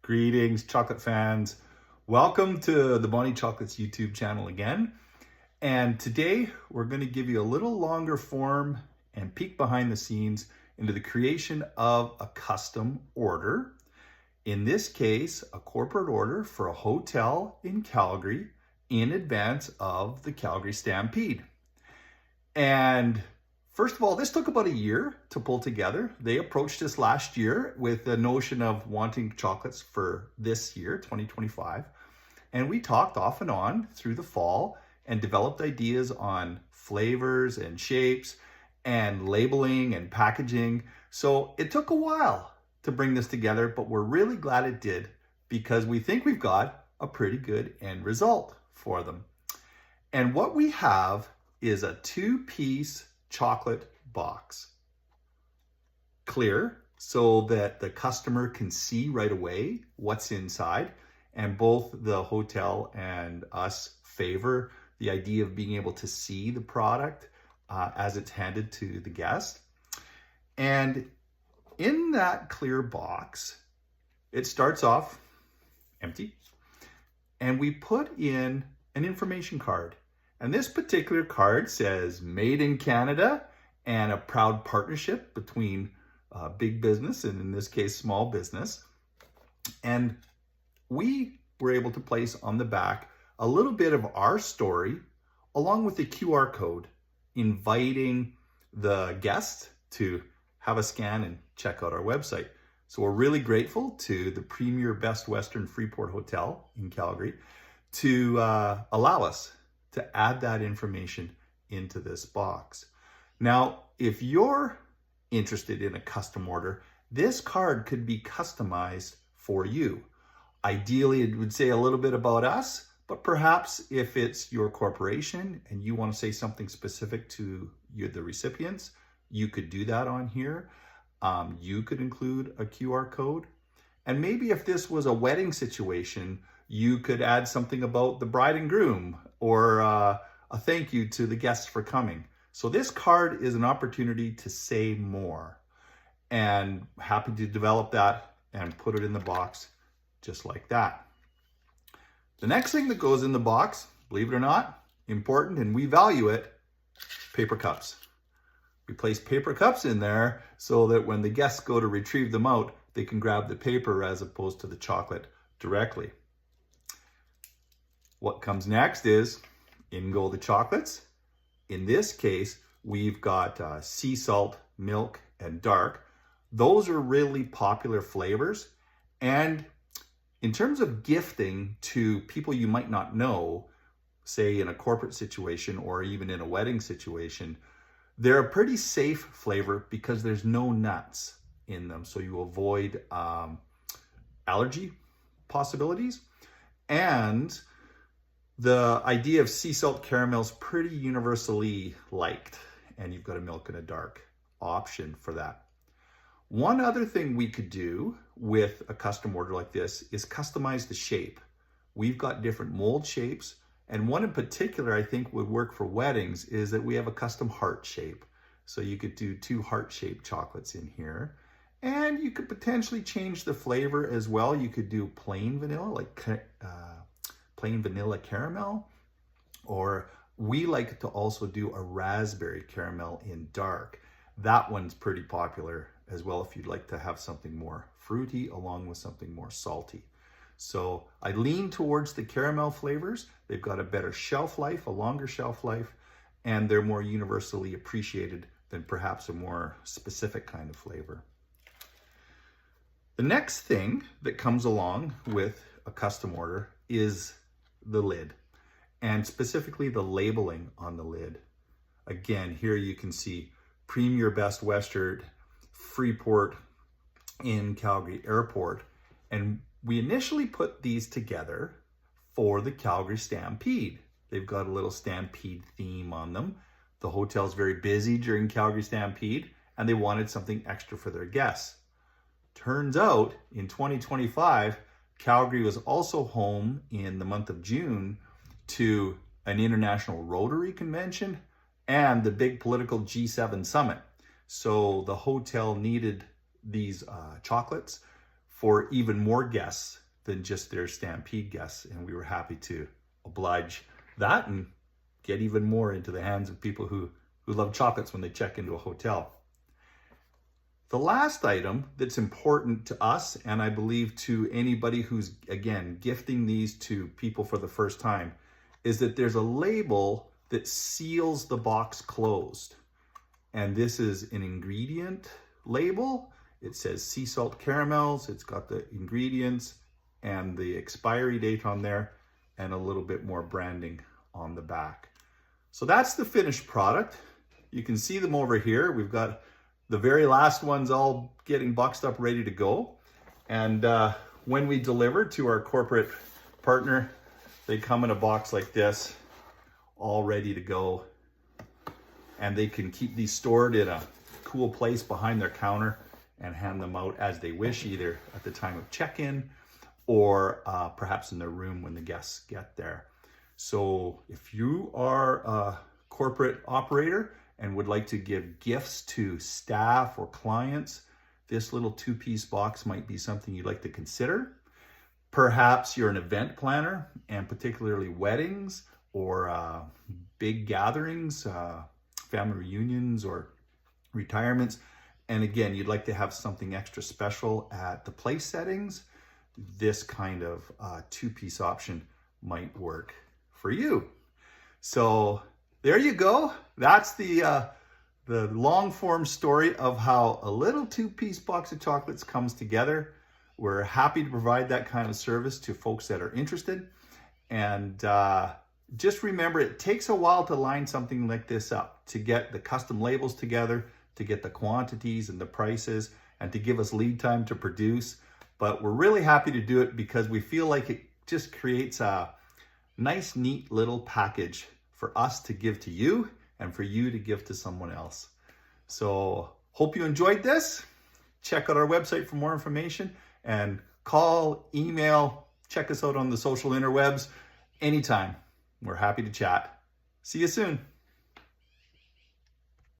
Greetings, chocolate fans. Welcome to the Bonnie Chocolates YouTube channel again. And today we're going to give you a little longer form and peek behind the scenes into the creation of a custom order. In this case, a corporate order for a hotel in Calgary in advance of the Calgary Stampede. And first of all, this took about a year to pull together. They approached us last year with the notion of wanting chocolates for this year, 2025. And we talked off and on through the fall and developed ideas on flavors and shapes and labeling and packaging. So it took a while to bring this together, but we're really glad it did because we think we've got a pretty good end result for them. And what we have is a two-piece chocolate box. Clear, so that the customer can see right away what's inside. And both the hotel and us favor the idea of being able to see the product as it's handed to the guest. And in that clear box, it starts off empty. And we put in an information card. And this particular card says Made in Canada and a proud partnership between big business and in this case, small business. And we were able to place on the back a little bit of our story along with the QR code inviting the guest to have a scan and check out our website. So we're really grateful to the Premier Best Western Freeport Hotel in Calgary to allow us to add that information into this box. Now, if you're interested in a custom order, this card could be customized for you. Ideally, it would say a little bit about us, but perhaps if it's your corporation and you want to say something specific to the recipients, you could do that on here. You could include a QR code. And maybe if this was a wedding situation, you could add something about the bride and groom or a thank you to the guests for coming. So this card is an opportunity to say more, and happy to develop that and put it in the box just like that. The next thing that goes in the box, believe it or not, important, and we value it, paper cups. We place paper cups in there so that when the guests go to retrieve them out, they can grab the paper as opposed to the chocolate directly. What comes next is in go the chocolates. In this case, we've got sea salt, milk, and dark. Those are really popular flavors. And in terms of gifting to people you might not know, say in a corporate situation or even in a wedding situation, they're a pretty safe flavor because there's no nuts in them. So you avoid allergy possibilities. And the idea of sea salt caramel is pretty universally liked, and you've got a milk and a dark option for that. One other thing we could do with a custom order like this is customize the shape. We've got different mold shapes, and one in particular I think would work for weddings is that we have a custom heart shape. So you could do 2 heart-shaped chocolates in here, and you could potentially change the flavor as well. You could do plain vanilla, like plain vanilla caramel, or we like to also do a raspberry caramel in dark. That one's pretty popular as well if you'd like to have something more fruity along with something more salty. So I lean towards the caramel flavors. They've got a better shelf life, a longer shelf life, and they're more universally appreciated than perhaps a more specific kind of flavor. The next thing that comes along with a custom order is the lid, and specifically the labeling on the lid. Again, here you can see Premier Best Western Freeport Inn Calgary Airport, and we initially put these together for the Calgary Stampede. They've got a little Stampede theme on them. The hotel's very busy during Calgary Stampede, and they wanted something extra for their guests. Turns out, in 2025, Calgary was also home in the month of June to an international Rotary convention and the big political G7 summit. So the hotel needed these chocolates for even more guests than just their Stampede guests. And we were happy to oblige that and get even more into the hands of people who love chocolates when they check into a hotel. The last item that's important to us, and I believe to anybody who's, again, gifting these to people for the first time, is that there's a label that seals the box closed. And this is an ingredient label. It says sea salt caramels. It's got the ingredients and the expiry date on there and a little bit more branding on the back. So that's the finished product. You can see them over here. We've got the very last ones all getting boxed up, ready to go. And when we deliver to our corporate partner, they come in a box like this, all ready to go. And they can keep these stored in a cool place behind their counter and hand them out as they wish, either at the time of check-in or perhaps in their room when the guests get there. So if you are a corporate operator and would like to give gifts to staff or clients, this little two-piece box might be something you'd like to consider. Perhaps you're an event planner, and particularly weddings or big gatherings, family reunions or retirements. And again, you'd like to have something extra special at the place settings. This kind of two-piece option might work for you. So there you go. That's the long form story of how a little two-piece box of chocolates comes together. We're happy to provide that kind of service to folks that are interested. And just remember, it takes a while to line something like this up, to get the custom labels together, to get the quantities and the prices, and to give us lead time to produce. But we're really happy to do it because we feel like it just creates a nice, neat little package for us to give to you and for you to give to someone else. So hope you enjoyed this. Check out our website for more information, and call, email, check us out on the social interwebs anytime. We're happy to chat. See you soon.